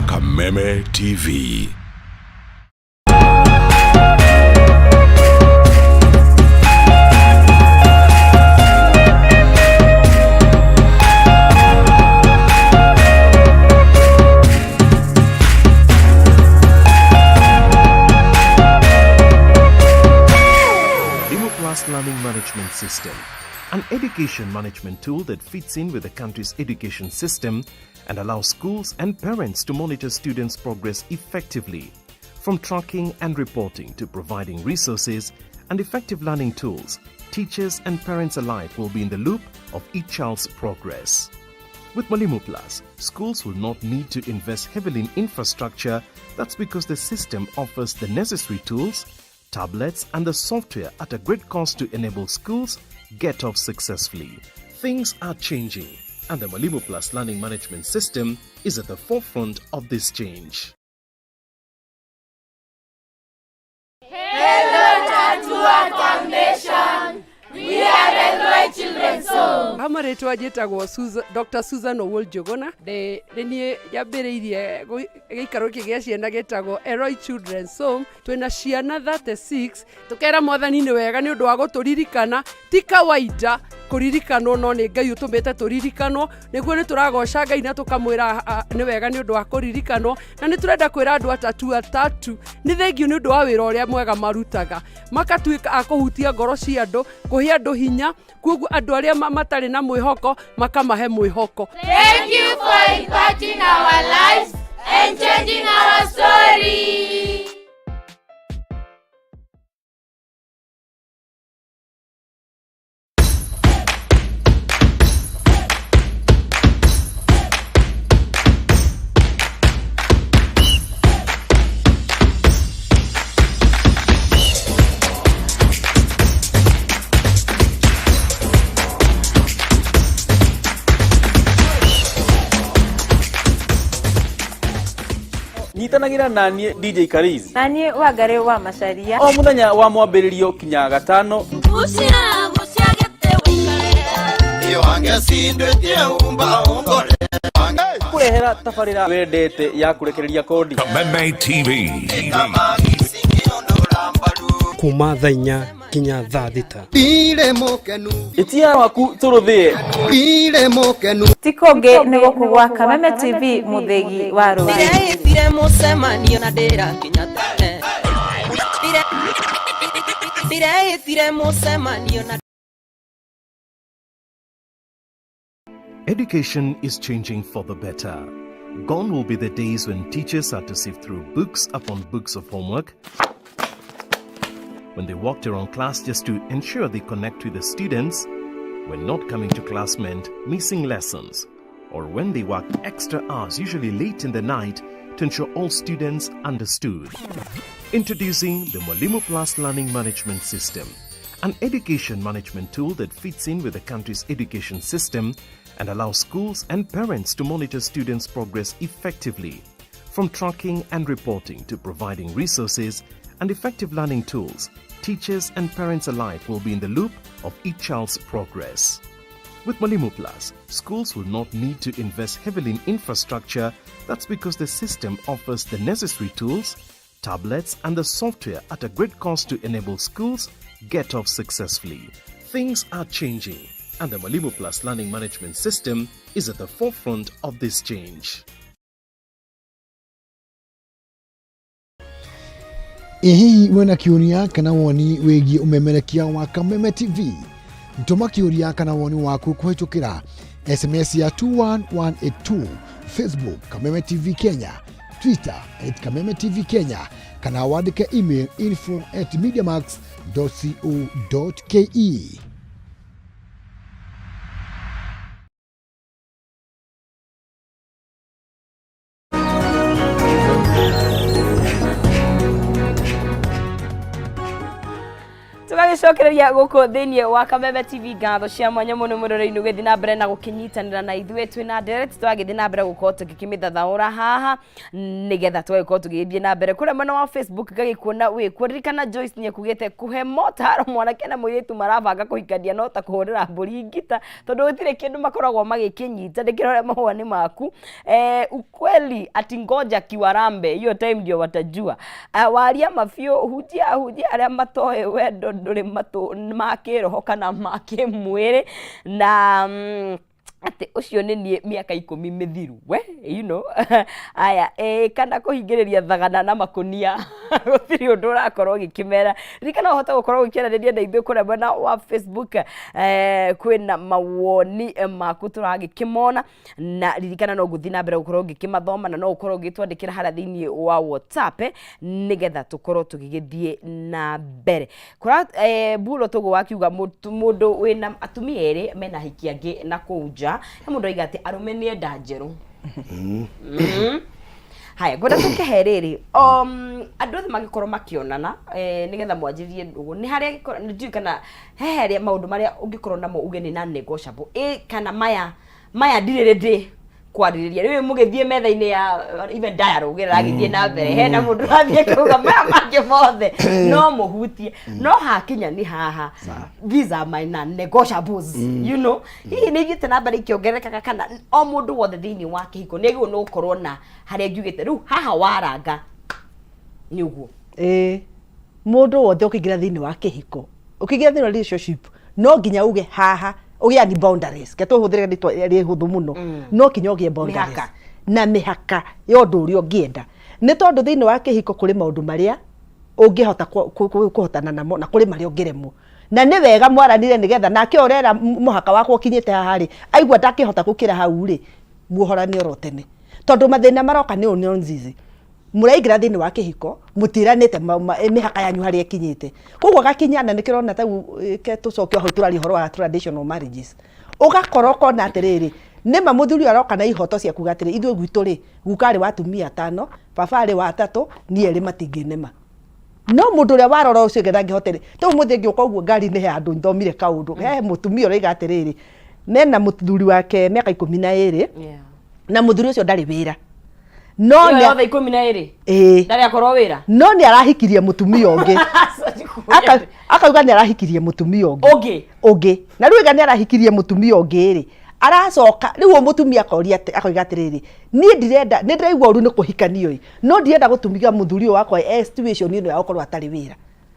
Kameme TV. Learning Management System, an education management tool that fits in with the country's education system and allows schools and parents to monitor students' progress effectively. From tracking and reporting to providing resources and effective learning tools, teachers and parents alike will be in the loop of each child's progress. With Mwalimu Plus, schools will not need to invest heavily in infrastructure. That's because the system offers the necessary tools, tablets and the software at a great cost to enable schools get off successfully. Things are changing, and the Mwalimu Plus Learning Management System is at the forefront of this change. Hello, Tatua Foundation. We are the Children's Home. Amaretwa njĩtagwo Dr. Susan Owuor-Njuguna nĩ yambĩrĩirie gĩikaro gĩkĩ gĩa ciana gĩtagwo Eloi Children's Home. Twĩna ciana 36 tũkera Mwathani nĩ wega nĩ ũndũ wa gũtũririkana ti kawaida kũririkanwo no nĩ Ngai ũtũmĩte tũririkanwo nĩguo nĩ tũragoca Ngai na tũkamwĩra nĩ wega nĩ ũndũ wa kũririkanwo na nĩ tũrenda kwĩra andũ atatu nĩ thengiũ nĩ ũndũ wa wĩra ũrĩa mwega marutaga makatuĩka a kũhutia ngoro cia andũ kũhe andũ hinya koguo andũ arĩa matarĩ na mwĩhoko makamahe mwĩhoko. Thank you for impacting our lives and changing our story. Nyitanagira nanie DJ Kariz nanie Wangari wa Macharia o muthenya wa mwambĩrĩrio kinya gatano kurehera tabarĩra wendete ya kurekereria kodi Kameme TV. kuma thaa 4 kinya thaa 6. Itia waku turuthie. Tikonge nĩ gũkugwa Kameme TV muthegi wa rũĩ. Ndire mucemanio na ndĩra kinya tene. Ndire mucemanio na. Education is changing for the better. Gone will be the days when teachers had to sift through books upon books of homework, when they walked around class just to ensure they connect with the students, when not coming to class meant missing lessons, or when they worked extra hours, usually late in the night, to ensure all students understood. Introducing the Mwalimu Plus Learning Management System, an education management tool that fits in with the country's education system and allows schools and parents to monitor students' progress effectively. From tracking and reporting to providing resources and effective learning tools, teachers and parents alike will be in the loop of each child's progress. With Mwalimu Plus, schools will not need to invest heavily in infrastructure. That's because the system offers the necessary tools, tablets, and the software at a great cost to enable schools get off successfully. Things are changing, and the Mwalimu Plus Learning Management System is at the forefront of this change. Hihi wena kiuria kana woni wigi umemerekia wa Kameme TV? Ntuma kiuria kana woni waku kuhitukira SMS ya 21182, Facebook Kameme TV Kenya, Twitter @Kameme TV Kenya, kana wandike email info@mediamax.co.ke. Tugagicokereria guku thiini wa Kameme TV ngatho cia mwanya muno murore-ini ugithi na mbere na gukinyitanira na ithuĩ twina direct twagithi na mbere gukorwo tugikimithathaura haha nigetha twagikorwo tugithie na mbere kuria mwena wa Facebook gagikuona wikuririkana Joyce ni kugite kuhe motaro mwanake na muiritu marabanga kuhikania no ta kuhurira mburi ngita tondu gutire kindu makoragwo magikinyita ndikirore mahwani maku ukweli ati ngoja kiwarambe hiyo time ndio watajua waria mafio hujia aria matoe wendo nduri matu makiroho kana makimwire na ati ucio ni miaka 10 mithiru we you know aya kana kuhingiriria thagana na makunia gutiri undu urakorwo gikimera rikana uhota gukorwo gikiaraniria na ithuĩ kuria mwena wa Facebook kwina mawoni maku turagikimona na ririkana no guthi na mbere gukorwo gikimathoma na no ukorwo gitwandikira hara thiini wa WhatsApp nigetha tukorwo tugigithie na mbere kura bulo tugo wakiuga mundu wina atumia eri mena hiki angi na kuja na mundu aiga ati arume ni enda njeru haya ngoda tukehereri andu othe magikorwo makionana nigetha mwanjirie ndugu ni haria njui kana heheria maundu maria ungikorwo namo ugeni na negotiable kana maya ndirire kwaririria riwe mugithie metha-ini ya even dialogue ragithie na mbere hena mundu rathie kuga maya mangi mothe no muhutie no hakinya ni haha these are my non-negotiables you know hihi ni gite na mbere ikiongereka kana o mundu wothe thiini wa Kihiko ni gwo no ukorwo na haria njugite riu haha waranga ni uguo mundu wothe ukigira thiini wa Kihiko ukigira thiini wa relationship no nginya uge haha ugia ni boundaries keto huthire nditwa ri huthu muno no kinya ugie boundaries na mihaka yondu uri ungienda ni tondu thiini wa Kihiko kuri maundu maria ungihota kuhotana namo na kuri maria ungiremwo na ni wega mwaranire nigetha nake urera muhaka wako kinyite haha ri aigua ndakihota gukira hau ri muhorani orotene tondu mathina maroka ni nzizi muraigira thiini wa Kihiko mutiranite mihaka yanyu haria ikinyite koguo gakinyana nikirona ta tucokio hau turari horo wa traditional marriages ugakorwo kona atiriri nima muthuri aroka na ihoto cia kugatire ithuĩ gwitũ ri gukari wa atumia 5 baba ari wa 3 ni eri matinginema no mundu ria warora ucio getha ngihotere to muthi ngioka uguo ngari ni he andu nthomire kaundu he mutumia uriga atiriri mena muthuri wake miaka 12 na muthuri ucio ndari wira no ni othe 12 ndari akorwo wira no ni arahikirie mutumia ungi akauga ni arahikirie mutumia ungi na riu ni arahikirie mutumia ungi ri aracoka riu mutumia akoria akoiga atiriri ni ndirenda ni ndiraigua uru ni kuhikanio no ndirenda gutumiga muthuri wakwa situation ino ya gukorwo atari wira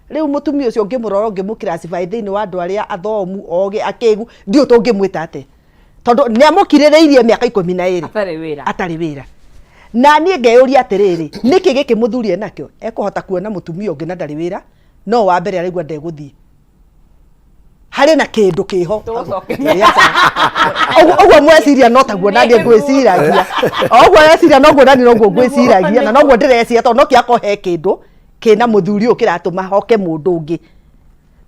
riu mutumia ucio ngimurora ngimukiracify thiini wa andu aria athomu oge akegu ndio tungimwita ate tondu niamukirireirie miaka 12 atari wira na nie ngeyuria atiriri niki giki muthurie nakio ekuhota kuona mutumia ungi na ndari wira no wa mbere araigua ndeguthii hari na kindu kiho ogwo mweciria no taguo na ndie ngwiciragia ogwo yeciria no guo no guo ngwiciragia na no guo ndireciria tondu no kiako he kindu kina muthuri ukiratuma hoke mundu ungi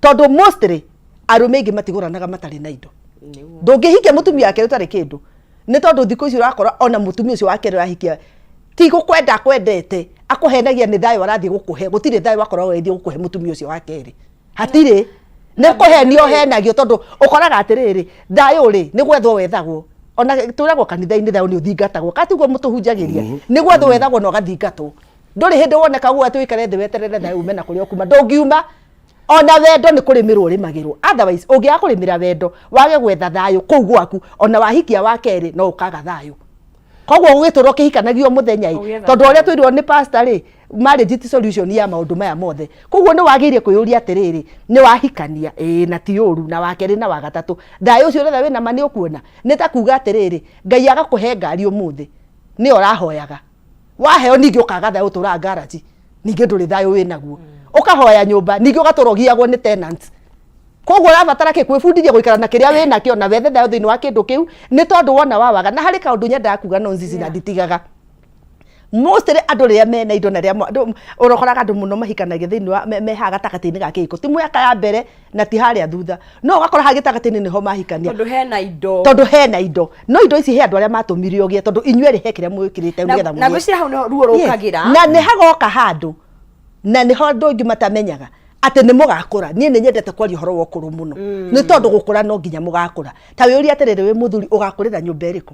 tondu mostly arume ingi matiguranaga matari na indo ndungihike mutumia wake utari kindu ni tondu thikũ ici urakora ona mutumia ucio wake rahikia ti gukwenda kwendete akuhenagia ni thayo arathie gukuhe gutire thayo akoragwo ethie gukuhe mutumia ucio wake ri hatire ne kuhenio henagio tondu ukoraga atiriri thayo ri ni gwethwo wethagwo ona turagwo kanitha-ini thayo ni uthingatagwo katiguo mutuhunjagiria ni gwethwo wethagwo no gathingatwo nduri hindi woneka gwa tuikare thi weterere thayo umena kuria kuma ndungiuma ona wendo ni kurimirwo rimagirwo otherwise ungiya kurimira wendo wage gwetha thayo kuu gwaku ona wahikia wa keri no ukaga thayo koguo gugituro kihikanagio muthenya tondu uria twirwo ni pastor ri marriage ti solution ya maundu maya mothe koguo ni wagirie kuyuria atiriri ni wahikania na ti uru na wa keri na wa gatatu thayo ucio retha wina mani ukuona ni ta kuga atiriri Ngai agakuhe ngari umuthi ni orahoyaga waheo ningi ukaga thayo utura garage ningi nduri thayo winaguo ukahoya nyumba ningi ugatorogiagwo ni tenants koguo rabatara ke kwifundithia guikara na kiria wina kio na wethe thayo thini wa kindu kiu ni tondu wona wawaga na hari kaundu nyenda kuga no nzizi na nditigaga mostly andu ria mena indo na ria urokoraga andu muno mahikanagia thini wa meha gatakati-ini ga Kihiko ti mwaka ya mbere na ti haria thutha no ugakora ha gitakati-ini niho mahikania tondu hena indo no indo ici he andu aria matumirio gie tondu inyueri he kiria mwikirite nigetha na gwicira hau no ruo rukagira na ni hagoka handu na niho andu ingi matamenyaga ati ni mugakura nie ni nyendete kwaria horo wa ukuru muno ni tondu gukura no nginya mugakura ta wiyuria atiriri wi muthuri ugakurira nyumba iriku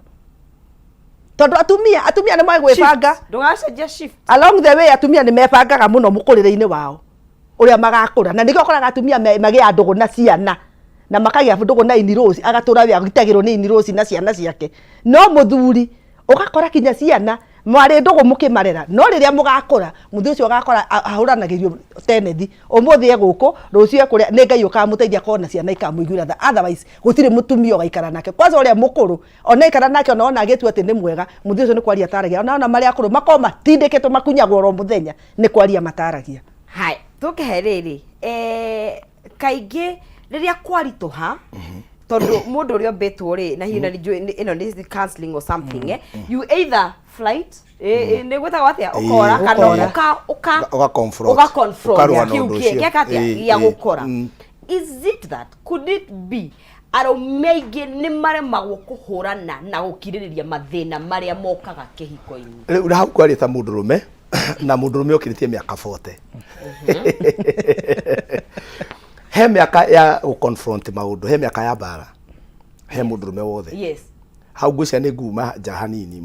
tondu atumia ni magwibanga ndugacenjia shift along the way atumia ni mebangaga muno mukurire-ini wao uria magakura na nigio koraga atumia magia ndugu na ciana na makagia ndugu na inirosi agatura wi agitagirwo ni inirosi na ciana ciake no muthuri ugakora kinya ciana mwari ndugu mukimarera no riria mugakura muthu ucio agakora ahuranagirio tenethi umuthi eguko rucio ekuria ni Ngai ukamuteithia kona ciana ikamuiguira tha otherwise gutire mutumia ugaikara nake kwanza uria mukuru ona ikara nake ona agetu ati ni mwega muthu ucio ni kwaria taragia ona mari akuru makoma tindiketwo makunyagwo ro muthenya ni kwaria mataragia hai tukehe riri kaingi riria kwarituha tondu mundu uria betwo ri na hiyo ino ni counseling or something you either flight ni gwetagwo atia ukora kana uka confront kiuke ya gukora is it that could it be arumeigi ni maremagwo kuhurana na gukiririria mathina maria mokaga kihiko-ini riu hau kwari ta mundurume na mundurume ukiritie miaka 40 he miaka ya confront maundu he miaka ya bara he mundurume wothe yes hau ngwicia ni nguma jahanini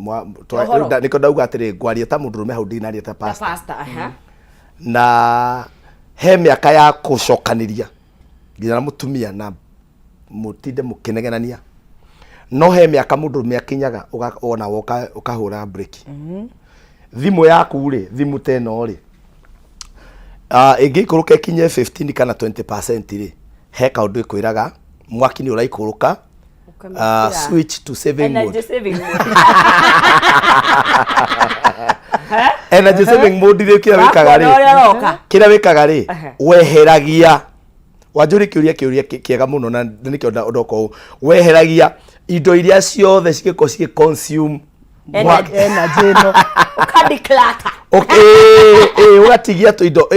niko ndauga atiri ngwaria ta mundurume hau ndinaria ta pastor na he miaka ya kucokaniria nginya na mutumia na mutinde mukinegenania no he miaka mundurume akinyaga ona ukahura break thimu yaku ri thimu teno ri ingikuruka kinye 15 kana 20% ri he kaundu ikwiraga mwaki ni uraikuruka switch to saving mode energy saving mode ri kira wikaga ri weheragia wajuri kiuria kiega muno na nikio ndoko weheragia indo iria ciothe cigiko cigi consume energy no ukadiklata ugatigia to indo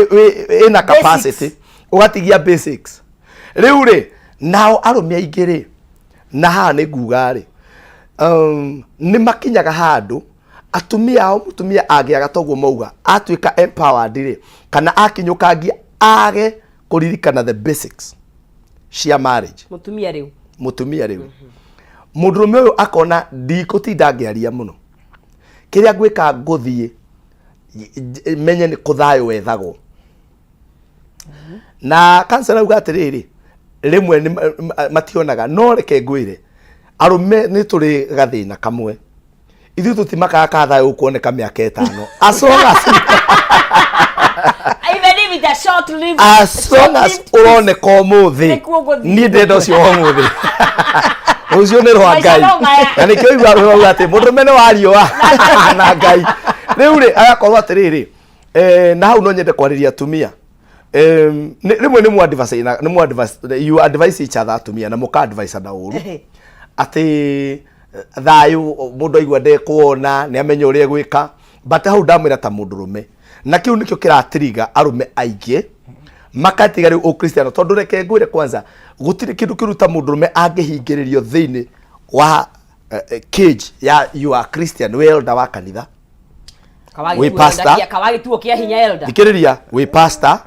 ina capacity ugatigia basics riu ri nao arumia ingiri na ha ni nguga ri ni makinyaga handu atumia ao mutumia agiaga toguo mauga atwika empowered ri kana akinyukangia age kuririkana the basics cia marriage mutumia riu mundurume uyu akona ndikutinda ngiaria muno kiria gwika nguthie menye ni kuthayo wethagwo na kansela uga atiriri rimwe ni mationaga no reke ngwire arume ni turi gathina kamwe ithu tutimakaga kathayo kuoneka miaka 5 asoga even if give it a short lived. As long as uroneka umuthi ni ndenda ucio wa umuthi ucio ni rwa Ngai na nikio igwa rwa ati mundume ni wariwa na Ngai riu ri agakorwo atiriri na hau no nyende kwariria atumia rimwe ni mu advice you advise each other atumia na muka advice na uru ati thayu mundu aigua ndekuona ni amenya uria gwika but hau ndamwira ta mundurume na kiu nikio kiratiriga arume aingĩ makatiga riu ukristiano tondu reke ngwire kwanza gutiri kindu kiruta mundurume angihingiririo thiini wa cage ya you are Christian we elder wa kanitha we pastor kawagi tuo kia hinya elder ikiriria we pastor